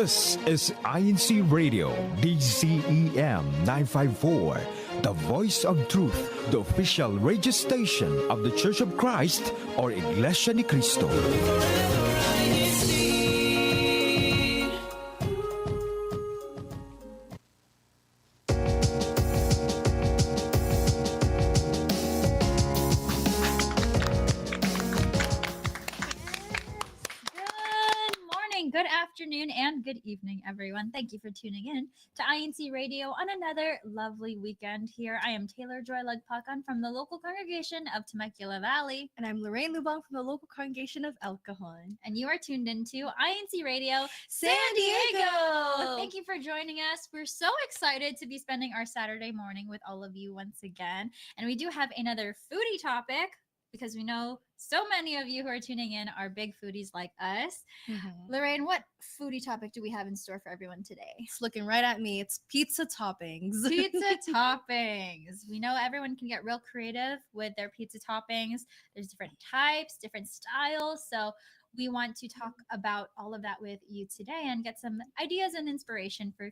This is INCRadio, DCEM 954, the voice of truth, the official radio station of the Church of Christ or Iglesianicristo. Good afternoon and good evening, everyone. Thank you for tuning in to INC Radio on another lovely weekend here. I am Taylor Joy Lagpakan from the local congregation of Temecula Valley. And I'm Lorraine Lubong from the local congregation of El Cajon. And you are tuned into INC Radio San Diego! Thank you for joining us. We're so excited to be spending our Saturday morning with all of you once again. And we do have another foodie topic, because we know so many of you who are tuning in are big foodies like us. Lorraine, what foodie topic do we have in store for everyone today? It's looking right at me. It's pizza toppings. Pizza toppings. We know everyone can get real creative with their pizza toppings. There's different types, different styles. So we want to talk about all of that with you today and get some ideas and inspiration for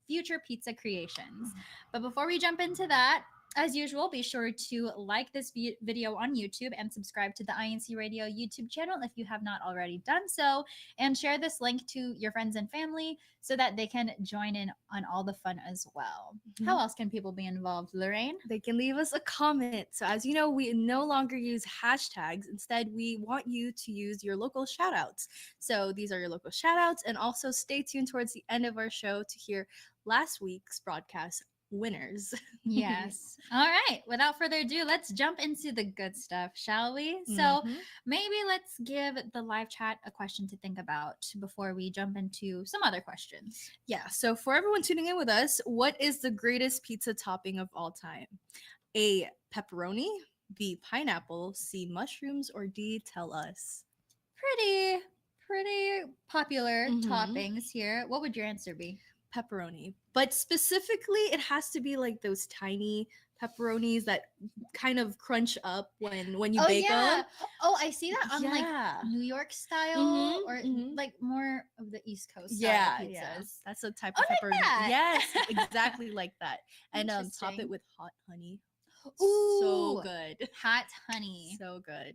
future pizza creations. But before we jump into that, as usual, be sure to like this video on YouTube and subscribe to the INC Radio YouTube channel if you have not already done so, and share this link to your friends and family so that they can join in on all the fun as well. How else can people be involved, Lorraine? They can leave us a comment. So as you know, we no longer use hashtags. Instead, we want you to use your local shoutouts. So these are your local shoutouts, and also stay tuned towards the end of our show to hear last week's broadcast winners. Yes. All right. Without further ado, let's jump into the good stuff, shall we? So maybe let's give the live chat a question to think about before we jump into some other questions. Yeah. So for everyone tuning in with us, what is the greatest pizza topping of all time? A, pepperoni, B, pineapple, C, mushrooms, or D, tell us. Pretty popular toppings here. What would your answer be? Pepperoni, but specifically it has to be like those tiny pepperonis that kind of crunch up when you bake them. Oh, I see that on like New York style or like more of the East Coast style pizzas. Yeah. That's a type of pepperoni. Like yes, exactly like that. And top it with hot honey. Ooh, so good. Hot honey. So good.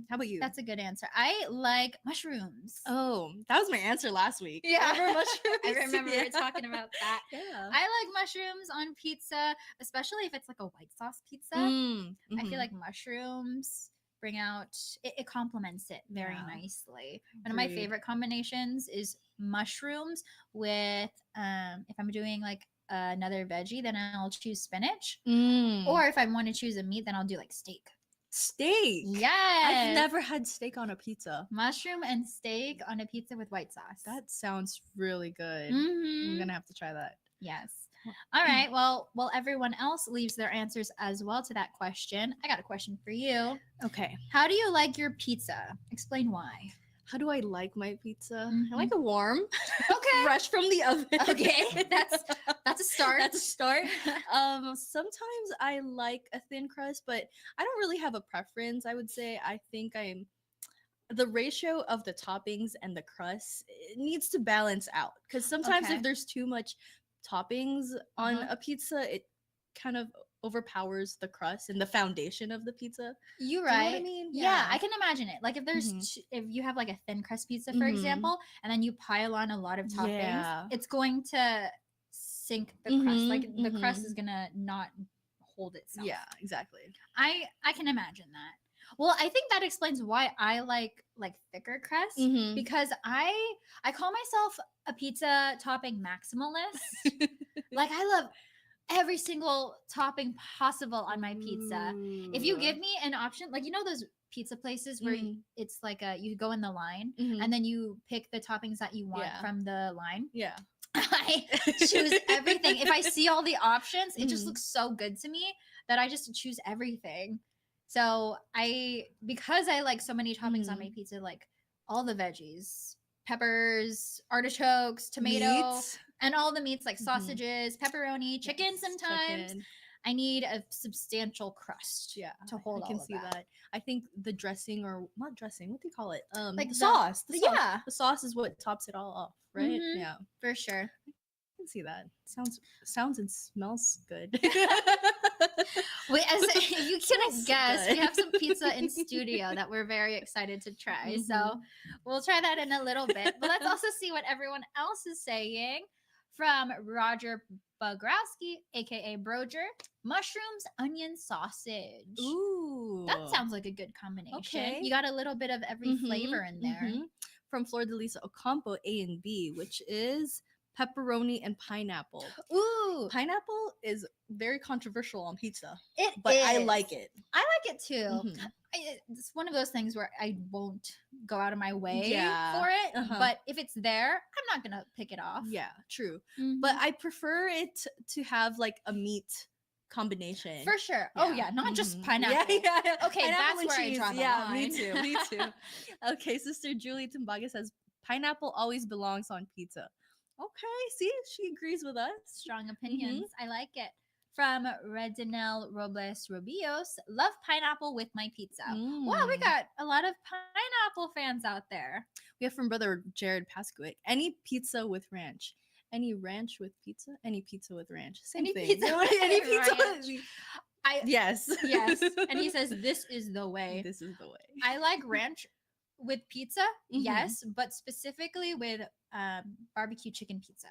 How about you? That's a good answer. I like mushrooms. Oh, that was my answer last week. Yeah. Remember mushrooms? I remember we were talking about that. Yeah. I like mushrooms on pizza, especially if it's like a white sauce pizza. I feel like mushrooms bring out, it complements it very nicely. One of my favorite combinations is mushrooms with, if I'm doing like another veggie, then I'll choose spinach. Or if I want to choose a meat, then I'll do like steak. Yes. I've never had steak on a pizza. Mushroom and steak on a pizza with white sauce. That sounds really good. I'm gonna have to try that. Yes. All right. Well, while everyone else leaves their answers as well to that question, I got a question for you. Okay. How do you like your pizza? Explain why. How do I like my pizza? I like it warm. Okay. Fresh from the oven. Okay. That's a start. That's a start. Sometimes I like a thin crust, but I don't really have a preference. I would say I think the ratio of the toppings and the crust, it needs to balance out. Because sometimes if there's too much toppings on a pizza, it kind of overpowers the crust and the foundation of the pizza. You're right. You know what I mean? Yeah, I can imagine it. Like if there's if you have like a thin crust pizza, for example, and then you pile on a lot of toppings, it's going to sink the crust. Like the crust is gonna not hold itself. Yeah, exactly. I can imagine that. Well, I think that explains why I like thicker crust, because I call myself a pizza topping maximalist. Like I love every single topping possible on my pizza. If you give me an option, like those pizza places where it's like you go in the line and then you pick the toppings that you want from the line. Yeah. I choose everything. If I see all the options, it just looks so good to me that I just choose everything. So because I like so many toppings on my pizza, like all the veggies, peppers, artichokes, tomato, and all the meats like sausages, pepperoni, chicken sometimes. I need a substantial crust. Yeah, to hold I can all of see that. that. I think the dressing, or not dressing, what do you call it? Like The sauce. The sauce. yeah. The sauce is what tops it all off, right? Mhm. Yeah, For sure. I can see that. Sounds and smells good. Wait, as you couldn't Smells guess, we good. have some pizza in studio that we're very excited to try. So Mhm. we'll try that in a little bit. But let's also see what everyone else is saying. From Roger Bogrowski, aka Broger, mushrooms, onion, sausage. Ooh, That sounds like a good combination. Okay. You got a little bit of every Mhm, flavor in there. mhm. From Flor de Lisa Ocampo, A and B, which is pepperoni and pineapple. Ooh, Pineapple is very controversial on pizza, it but I is. like it. I like it too. Mhm. It's one of those things where I won't go out of my way Yeah, for it, uh-huh. but if it's there, I'm not gonna pick it off. Yeah, true. Mhm. But I prefer it to have like a meat combination. for sure. Oh yeah, not just Mhm. pineapple. Yeah. Okay, Pineapple that's and where I cheese. draw the Yeah, line. me too. Me too. Okay, Sister Julie Timbaga says pineapple always belongs on pizza. Okay, see, she agrees with us. Strong opinions. I like it. From Redinel Robles Rubios, love pineapple with my pizza. Wow, we Mm. got a lot of pineapple fans out there. We have from brother Jared Pasquick. Any pizza with ranch. Any ranch with pizza? Any pizza with ranch. Same Any thing. pizza with Any pizza ranch. with I Yes. yes, and he says this is the way. This is the way. I like ranch with pizza, Mhm. yes, but specifically with barbecue chicken pizza.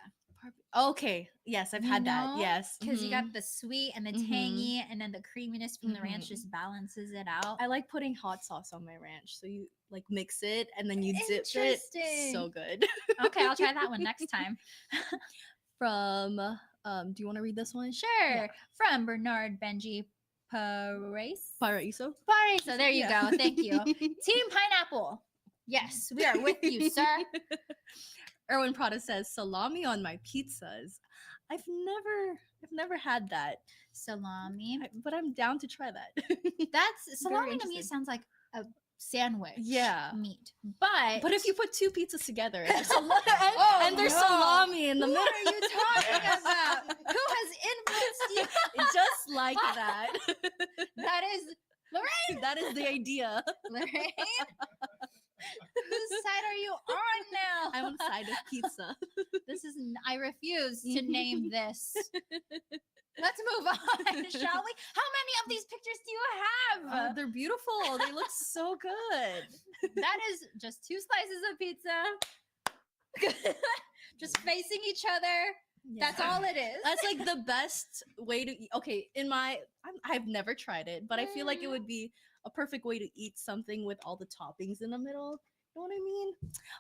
Okay. Yes, I've had that. Yes. because you Mhm. got the sweet and the Mhm. tangy, and then the creaminess from the ranch Mhm. just balances it out. I like putting hot sauce on my ranch. So you like mix it and then you dip it. Interesting. So good. Okay, I'll try that one next time. From do you want to read this one? Sure. Yeah. From Bernard Benji Paraiso. Paraiso. Paraiso, there you Yeah. go. Thank you. Team Pineapple. Yes, we are with you, sir. Erwin Prada says salami on my pizzas. I've never had that, Salami. but I'm down to try that. That's salami to me interested. sounds like a sandwich. Yeah. Meat. But if you put two pizzas together and there's, Oh, there's no. salami in the What middle, are you talking about? Who has influenced you? just like that. That is Lorraine. That is the idea. Lorraine. Whose side are you on now? I'm on the side of pizza. I refuse to name this. Let's move on, shall we? How many of these pictures do you have? They're beautiful. They look so good. That is just 2 slices of pizza. Just facing each other. That's all it is. That's like the best way to eat. Okay, I've never tried it, but I feel like it would be a perfect way to eat something with all the toppings in the middle. You know what I mean?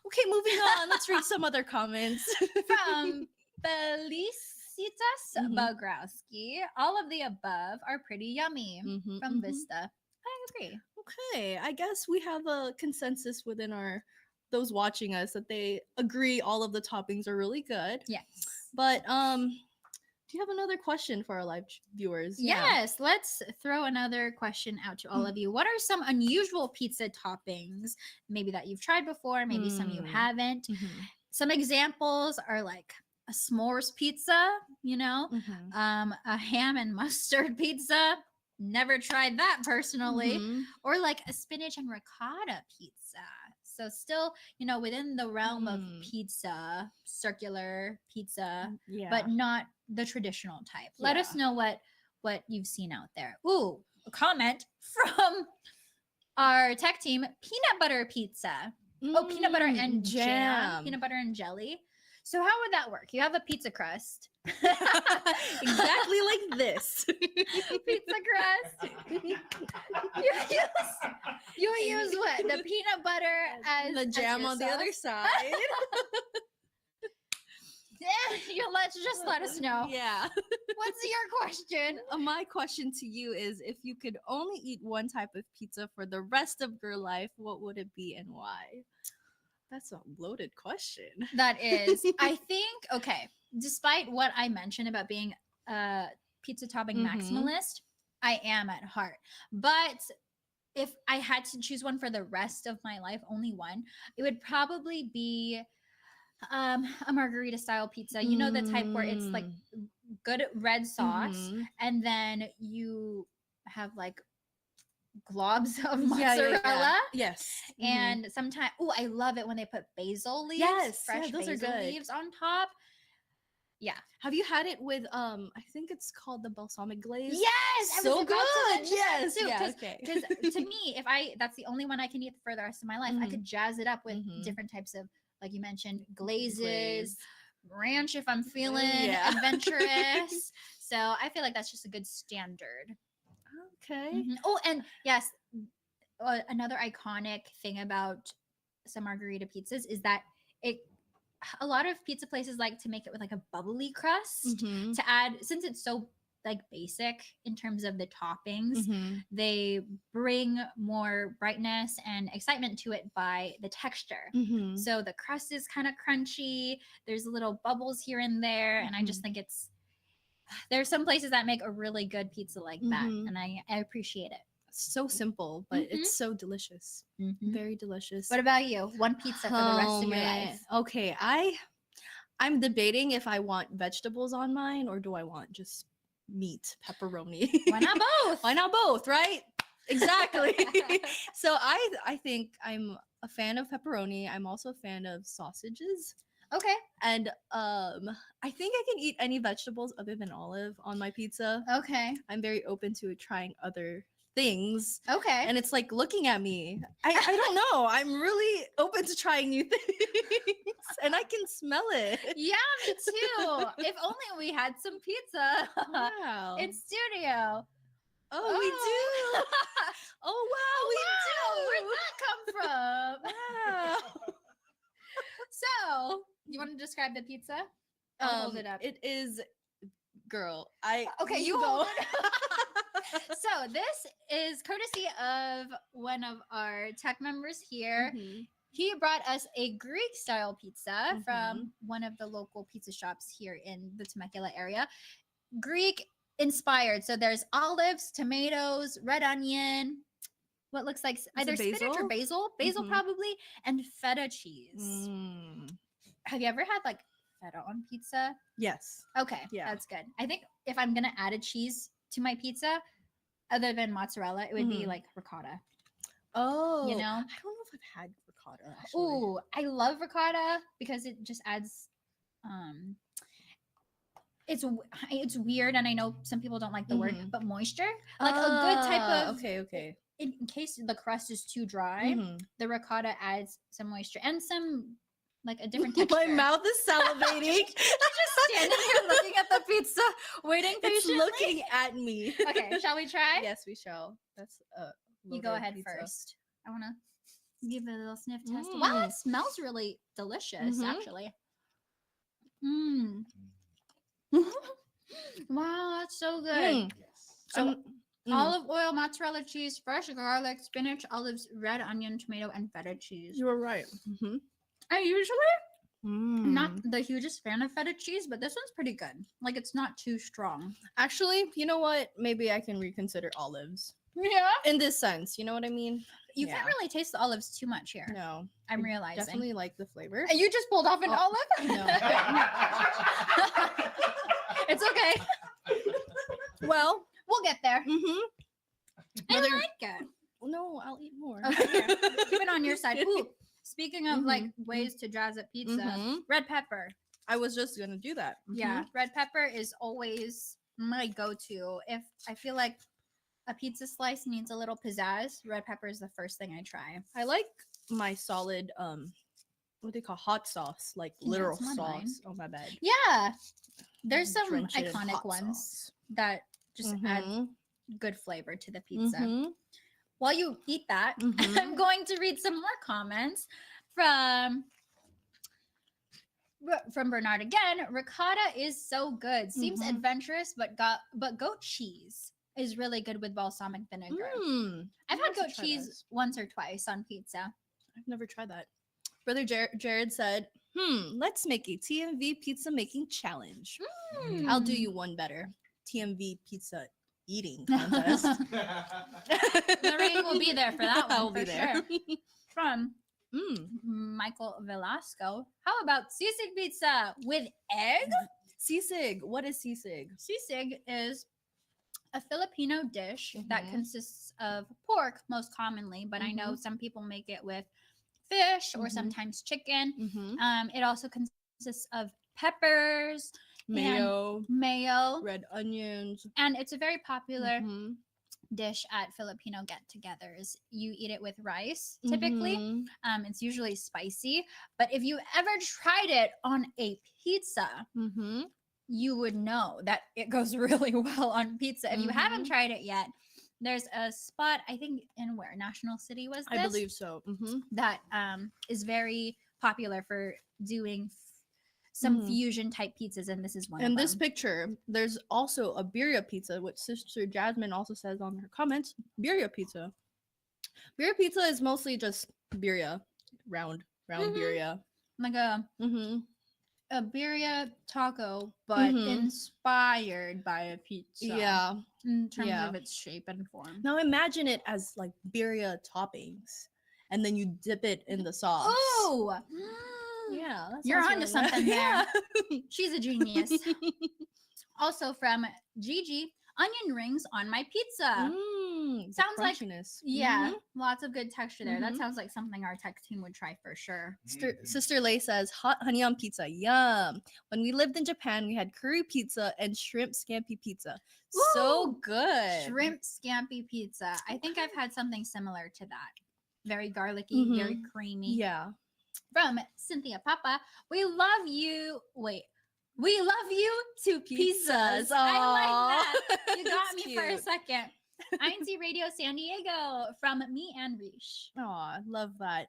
Okay, moving on. Let's read some other comments. From Felicitas Mhm. Bogrowski. All of the above are pretty yummy. Mhm, From mhm. Vista. I agree. Okay, I guess we have a consensus within those watching us that they agree all of the toppings are really good. Yes. But do you have another question for our live viewers? Yes, let's throw another question out to all of you. What are some unusual pizza toppings, maybe that you've tried before, maybe some you haven't? Mhm. Some examples are like a s'mores pizza, Mhm. a ham and mustard pizza. Never tried that personally. Mhm. Or like a spinach and ricotta pizza. So still, within the realm of pizza, circular pizza, Yeah. but not the traditional type. Let us know what you've seen out there. Ooh, a comment from our tech team: peanut butter pizza. Oh, peanut butter and jam, peanut butter and jelly. So how would that work? You have a pizza crust. Exactly like this. Pizza crust. You use what? The peanut butter as the jam as your on the other sauce? side. Let us know. Yeah. What's your question? My question to you is, if you could only eat one type of pizza for the rest of your life, what would it be and why? That's a loaded question. That is. I think, okay, despite what I mentioned about being a pizza topping maximalist, I am at heart. But if I had to choose one for the rest of my life, only one, it would probably be a margarita style pizza. You know, the type where it's like good red sauce, Mhm. and then you have like globs of Yeah, mozzarella. yeah, yeah. Yes. Mhm. And sometimes, oh, I love it when they put basil leaves, Yes, yeah, fresh those are basil good. leaves on top. Yeah. Have you had it with I think it's called the balsamic glaze? Yes, I was So about to good. mention that Yes. too, Yeah. 'cause- Okay. Because to me, if that's the only one I can eat for the rest of my life, I Mhm. could jazz it up with Mhm. different types of, like you mentioned, glazes, Glaze. ranch if I'm feeling Yeah. adventurous. So I feel like that's just a good standard. Okay. Oh, and yes, another iconic thing about some margarita pizzas is that it a lot of pizza places like to make it with like a bubbly crust Mhm. to add, since it's so like basic in terms of the toppings. Mhm. They bring more brightness and excitement to it by the texture. Mhm. So the crust is kind of crunchy, there's little bubbles here and there, and I just think there's some places that make a really good pizza like that, Mhm. and I appreciate it. So simple, but Mhm. it's so delicious. Very delicious. What about you? One pizza for the rest of your life. Okay, I'm debating if I want vegetables on mine or do I want just meat, pepperoni. Why not both? Why not both, right? Exactly. So I think I'm a fan of pepperoni. I'm also a fan of sausages. Okay. And I think I can eat any vegetables other than olive on my pizza. Okay. I'm very open to trying other things. Okay. And it's like looking at me. I don't know. I'm really open to trying new things. And I can smell it. Yeah, me too. If only we had some pizza Wow. in studio. Oh, we do. Oh wow, we do. Where'd that come from? Wow. So, you want to describe the pizza? I'll hold it up. It is, girl. Okay, you hold it. So, this is courtesy of one of our tech members here. Mhm. He brought us a Greek style pizza Mhm. from one of the local pizza shops here in the Temecula area. Greek inspired. So there's olives, tomatoes, red onion, what looks like either spinach or basil Mhm. probably, and feta cheese. Mm. Have you ever had like feta on pizza? Yes. Okay, Yeah. that's good. I think if I'm gonna add a cheese to my pizza, other than mozzarella, it would be Mhm. like ricotta. Oh, You know? I don't know if I've had ricotta actually. Ooh, I love ricotta because it just adds it's weird, and I know some people don't like the word, Mhm. but moisture, like a good type of Okay. in case the crust is too dry, Mhm. the ricotta adds some moisture and some like a different texture. My mouth is salivating. Just standing here looking at the pizza, waiting It's patiently. looking at me. Okay, shall we try? Yes, we shall. That's You go ahead first. I want to give it a little sniff test. Wow, Mm. it smells really delicious, Mhm. actually. Wow, that's so good. Mm. So Mm. olive oil, mozzarella cheese, fresh garlic, spinach, olives, red onion, tomato, and feta cheese. You were right. Mm-hmm. I usually am not Mm. the hugest fan of feta cheese, but this one's pretty good. Like, it's not too strong. Actually, you know what? Maybe I can reconsider olives Yeah. in this sense. You know what I mean? You can't really taste the olives too much here. No, I'm I realizing. definitely like the flavor. And you just pulled off an Oh, olive? no. It's okay. Well, We'll get there. mm-hmm. I like it. No, I'll eat more. Okay, here. Keep it on your side. Ooh, speaking of like Mhm. ways to jazz up pizza, Mhm. red pepper. I was just gonna do that. Yeah, red pepper is always my go-to. If I feel like a pizza slice needs a little pizzazz, red pepper is the first thing I try. I like my solid what do you call hot sauce, like Yeah, literal it's not mine. sauce. Oh my bad. Yeah, there's some Drench it in iconic hot ones sauce. that just add Mhm. good flavor to the pizza. Mhm. While you eat that, Mhm. I'm going to read some more comments from Bernard again. Ricotta is so good. Seems Mhm. adventurous, but goat cheese is really good with balsamic vinegar. Mm. I've I'll had have to goat try cheese this. once or twice on pizza. I've never tried that. Brother Jared said, let's make a TMV pizza making challenge. I'll do you one better. TMV pizza eating contest. Lorraine will be there for that one. I'll for be there. Sure. From Mm. Michael Velasco. How about sisig pizza with egg? Sisig. What is sisig? Sisig is a Filipino dish that Mhm. consists of pork most commonly, but I know Mhm. some people make it with fish or Mhm. sometimes chicken. Mm-hmm. It also consists of peppers and Mayo, mayo, red onions. and it's a very popular Mhm. dish at Filipino get-togethers. You eat it with rice typically. Mhm. It's usually spicy, but if you ever tried it on a pizza, Mhm. you would know that it goes really well on pizza. If you haven't Mhm. tried it yet, there's a spot, I think in where National City was this, I believe so. Mhm. that is very popular for doing some Mhm. fusion type pizzas, and this is one In of this them. picture, there's also a birria pizza, which Sister Jasmine also says on her comments. Birria pizza. Birria pizza is mostly just birria, round Mhm. birria. Like Mhm. a birria taco, but Mhm. inspired by a pizza. Yeah. In terms Yeah. of its shape and form. Now imagine it as like birria toppings, and then you dip it in the sauce. Oh, Yeah, that you're sounds onto really something nice. there. She's a genius. Also from Gigi, onion rings on my pizza. Sounds like crunchiness. yeah, Mhm. lots of good texture there. That Mhm. sounds like something our tech team would try for sure. Sister Lay says hot honey on pizza. Yum. When we lived in Japan, we had curry pizza and shrimp scampi pizza. So Ooh, good. Shrimp scampi pizza. I think I've had something similar to that. Very garlicky, very Mhm. creamy. Yeah. From Cynthia Papa, we love you. Wait, we love you to pizzas. I like that. You got me for a second. INCRadio San Diego from me and Rish. Aw, love that.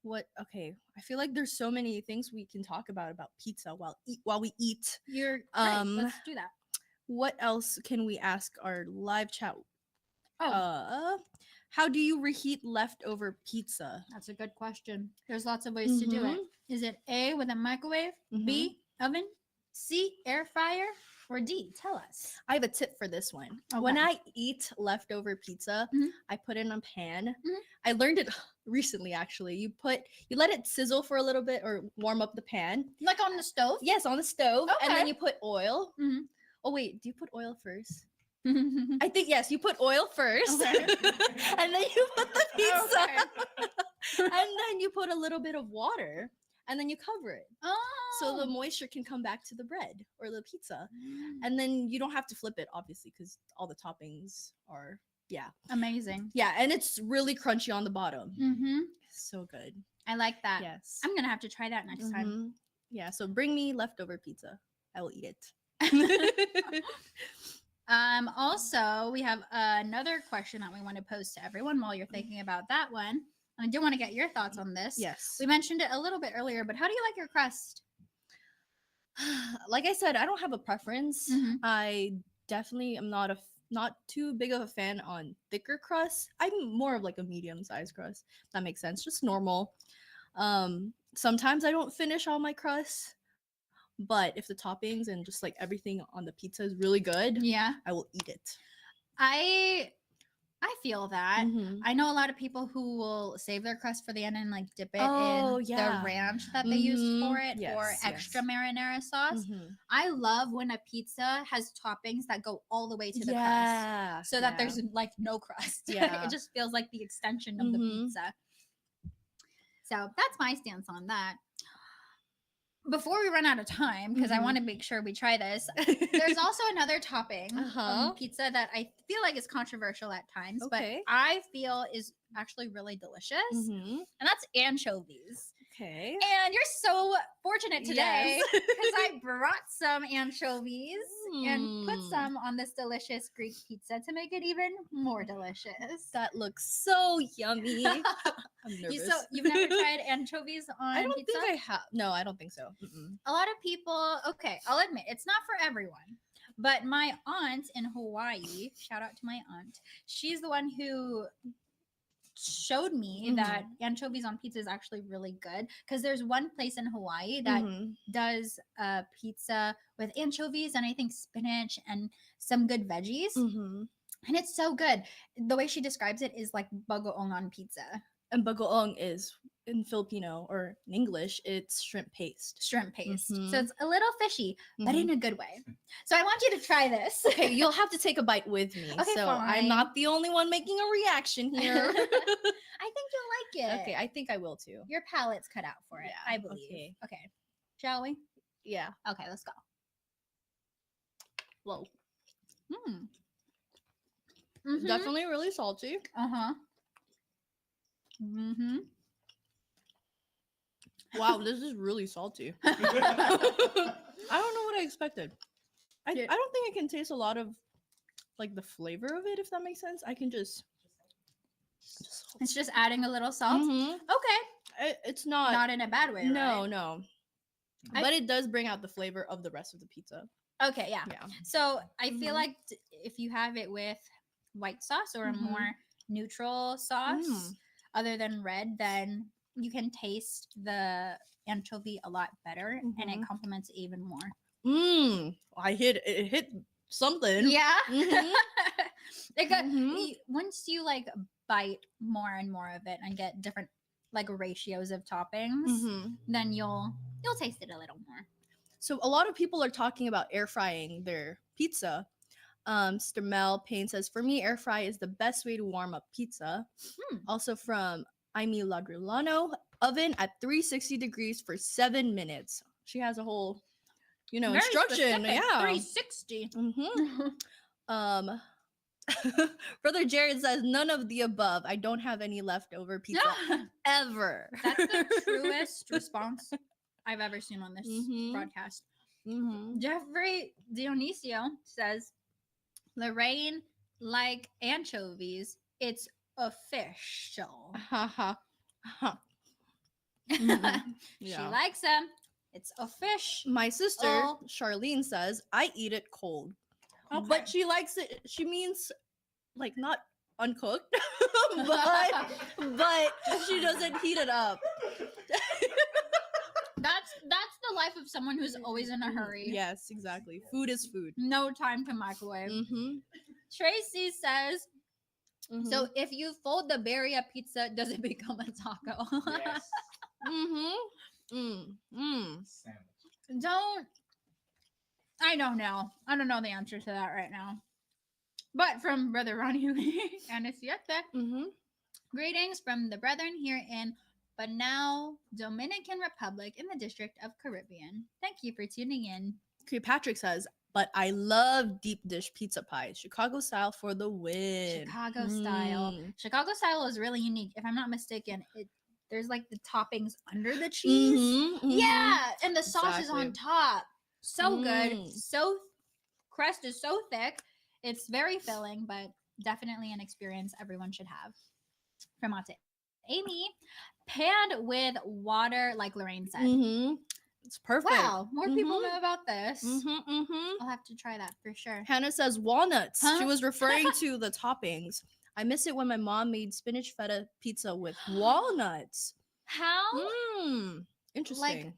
What? Okay, I feel like there's so many things we can talk about pizza while we eat. You're right. Um, Let's do that. What else can we ask our live chat? Oh, How do you reheat leftover pizza? that's a good question. There's lots of ways to do it. Is it A, with a microwave, B, oven, C, air fryer, or D? Tell us. I have a tip for this one. Okay. When I eat leftover pizza, Mhm. I put it in a pan. Mhm. I learned it recently actually. You let it sizzle for a little bit or warm up the pan. Like on the stove? Yes, on the stove. And then Okay. you put oil. Mhm. Oh wait, do you put oil first? I I think yes, you put oil first. Okay. And then you put the pizza. Okay. And then you put a little bit of water and then you cover it. Oh. So the moisture can come back to the bread or the pizza. And then you don't have to flip it, obviously, because all the toppings are, Amazing. Yeah, and it's really crunchy on the bottom. Mm-hmm. So good. I like that. Yes. I'm gonna have to try that next time. Mhm. Yeah, so bring me leftover pizza. I will eat it. Also, we have another question that we want to pose to everyone while you're thinking about that one. I do want to get your thoughts on this. Yes. We mentioned it a little bit earlier, but how do you like your crust? Like I said, I don't have a preference. Mhm. I definitely am not too big of a fan on thicker crust. I'm more of like a medium-sized crust. If that makes sense. Just normal. Sometimes I don't finish all my crust, but if the toppings and just like everything on the pizza is really good, Yeah. I will eat it. I feel that. Mhm. I know a lot of people who will save their crust for the end and like dip it Oh, in yeah. the ranch that they used for Mhm. it, Yes, or yes. extra marinara sauce. Mhm. I love when a pizza has toppings that go all the way to the crust, Yeah. so that there's like no crust. Yeah. It just feels like the extension of the Mhm. pizza. So that's my stance on that. Before we run out of time, because I Mhm. want to make sure we try this, there's also another topping Uh-huh. on pizza that I feel like is controversial at times, Okay. but I feel is actually really delicious, Mhm. and that's anchovies. Okay. And you're so fortunate today Yes. because I brought some anchovies and put Mm. some on this delicious Greek pizza to make it even more delicious. That looks so yummy. I'm nervous. You've never tried anchovies on I don't pizza? think I have. No, I don't think so. Mm-mm. A lot of people, okay, I'll admit it's not for everyone, but my aunt in Hawaii, shout out to my aunt, she's the one who showed me that anchovies on pizza is actually really good, because there's one place in Hawaii that does pizza with anchovies and I think spinach and some good veggies, and it's so good. The way she describes it is like bagoong on pizza. And bagoong is in Filipino or in English, it's shrimp paste. Shrimp paste. Mhm. So it's a little fishy, but Mhm. in a good way. So I want you to try this. Okay, you'll have to take a bite with me. Okay, so fine. I'm not the only one making a reaction here. I think you'll like it. Okay, I think I will too. Your palate's cut out for it, Yeah, I believe. okay. Okay. Shall we? Yeah. Okay, let's go. Whoa. Mhm. Definitely really salty. Uh-huh. Mm-hmm. Wow, this is really salty. I don't know what I expected. I don't think I can taste a lot of like the flavor of it, if that makes sense. I can just It's just adding a little salt. Mhm. Okay. It's not Not in a bad way, no, right? no. I- But it does bring out the flavor of the rest of the pizza. Okay, yeah. Yeah. So I feel Mhm. like if you have it with white sauce or a Mhm. more neutral sauce Mm. other than red, then you can taste the anchovy a lot better and it Mhm. complements it even more. It hit something. Yeah. Mhm. It got, Mhm. once you like bite more and more of it and get different like ratios of toppings, Mhm. then you'll taste it a little more. So a lot of people are talking about air frying their pizza. Mr. Mel Payne says, for me, air fry is the best way to warm up pizza. Also from Aimee Lagrilano, oven at 360 degrees for 7 minutes. She has a whole, Very instruction. specific, Yeah. 360. Hmm. Brother Jared says, none of the above. I don't have any leftover pizza ever. That's the truest response I've ever seen on this Mhm. broadcast. Mhm. Jeffrey Dionisio says, Lorraine, like anchovies, it's official. Ha. She Yeah. likes them. It's official. My sister, Charlene, says, I eat it cold. Okay. But she likes it. She means like not uncooked, but she doesn't heat it up. That's the life of someone who's always in a hurry. Yes, exactly. Food is food. No time to microwave. Mm-hmm. Tracy says, so if you fold the birria pizza, does it become a taco? Yes. I don't know. I don't know the answer to that right now. But from Brother Ronnie and Isiete, greetings from the brethren here in Banao, Dominican Republic in the District of Caribbean. Thank you for tuning in. Patrick says, but I love deep dish pizza pies. Chicago style for the win. Chicago style. Chicago style is really unique. If I'm not mistaken, there's like the toppings under the cheese. Yeah, and the sauce is on top. So good. So crust is so thick. It's very filling, but definitely an experience everyone should have. From Ate Amy, panned with water, like Lorraine said. It's perfect. Wow, more people know about this. I'll have to try that for sure. Hannah says walnuts. She was referring to the toppings. I miss it when my mom made spinach feta pizza with walnuts. How? Interesting. Like,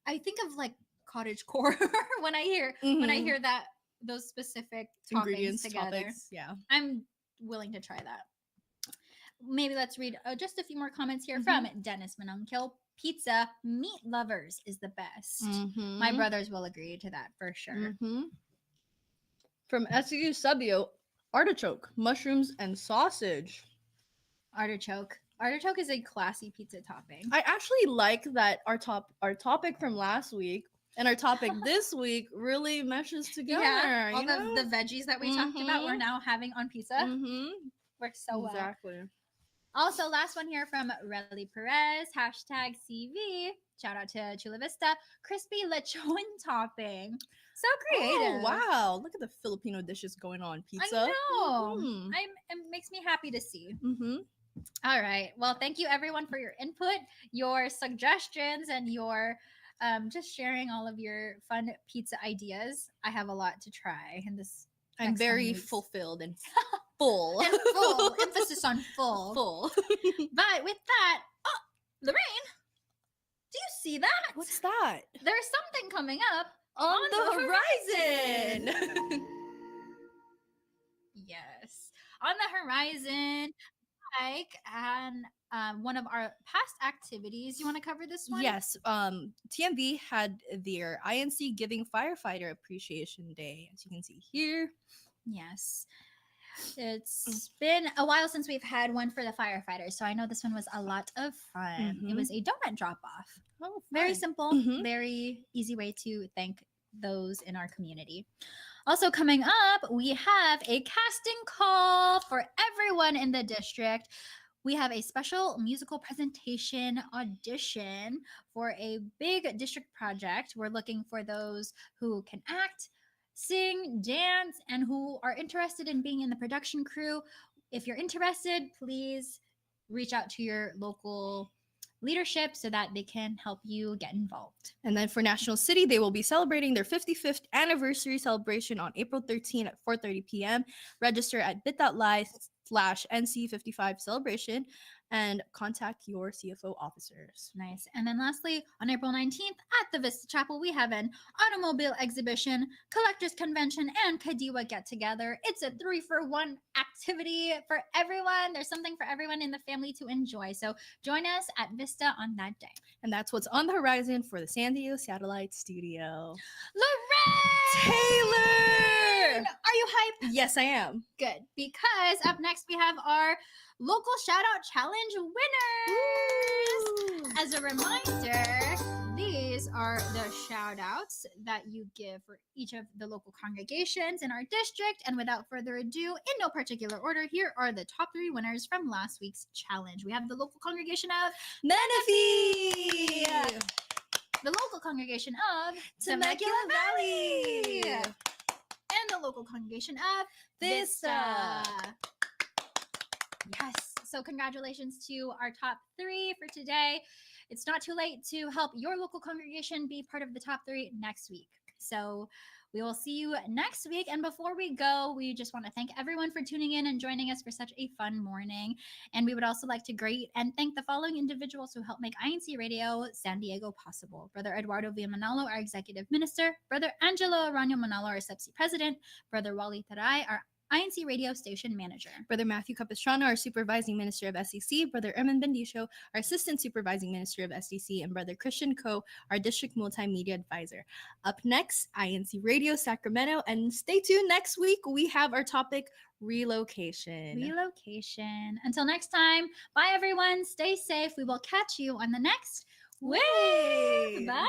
I think of like cottagecore when I hear that those specific ingredients together. Topics, yeah. I'm willing to try that. Maybe let's read just a few more comments here from Dennis Manunkill. Pizza, meat lovers is the best. My brothers will agree to that for sure. From SU Subio, artichoke, mushrooms, and sausage. Artichoke is a classy pizza topping. I actually like that our topic from last week and our topic this week really meshes together. Yeah, all the veggies that we talked about we're now having on pizza. Works so well. Exactly. Also, last one here from Relly Perez, #CV. Shout out to Chula Vista. Crispy lechon topping. So creative. Oh, wow. Look at the Filipino dishes going on pizza. I know. It makes me happy to see. All right. Well, thank you everyone for your input, your suggestions, and your just sharing all of your fun pizza ideas. I have a lot to try in this. I'm very fulfilled and full. And full. Emphasis on full. Full. But with that, Lorraine, do you see that? What's that? There's something coming up On the horizon. Yes. On the horizon, like an one of our past activities. You want to cover this one? Yes, TMV had their INC Giving Firefighter Appreciation Day, as you can see here. Yes. It's been a while since we've had one for the firefighters, so I know this one was a lot of fun. It was a donut drop off. Oh, Very fun. simple, very easy way to thank those in our community. Also, coming up, we have a casting call for everyone in the district. We have a special musical presentation audition for a big district project. We're looking for those who can act, sing, dance, and who are interested in being in the production crew. If you're interested, please reach out to your local leadership so that they can help you get involved. And then for National City, they will be celebrating their 55th anniversary celebration on April 13 at 4:30 p.m. Register at bit.ly/NC55 celebration and contact your CFO officers. Nice. And then lastly, on April 19th at the Vista Chapel, we have an automobile exhibition, collectors convention, and Kadiwa get together. It's a 3-for-1 activity for everyone. There's something for everyone in the family to enjoy. So join us at Vista on that day. And that's what's on the horizon for the San Diego Satellite Studio. Lorraine! Taylor! Are you hyped? Yes, I am. Good. Because up next we have our local shout out challenge winners. As a reminder, these are the shout outs that you give for each of the local congregations in our district. And without further ado, in no particular order, here are the top 3 winners from last week's challenge. We have the local congregation of Menifee! the local congregation of Temecula Valley! and the local congregation of Vista. Yes. So congratulations to our top 3 for today. It's not too late to help your local congregation be part of the top 3 next week. So we will see you next week. And before we go, we just want to thank everyone for tuning in and joining us for such a fun morning. And we would also like to greet and thank the following individuals who help make INCRadio San Diego possible. Brother Eduardo Villamanalo, our executive minister. Brother Angelo Arano Manalo, our CEBSI president. Brother Wally Taray, our INC radio station manager. Brother Matthew Capistrano, our supervising minister of SEC. Brother Erman Bendisho, our assistant supervising minister of SEC. And Brother Christian Ko, our district multimedia advisor. Up next, INC Radio Sacramento. And stay tuned next week. We have our topic, relocation. Relocation. Until next time, bye everyone. Stay safe. We will catch you on the next Wave. Bye.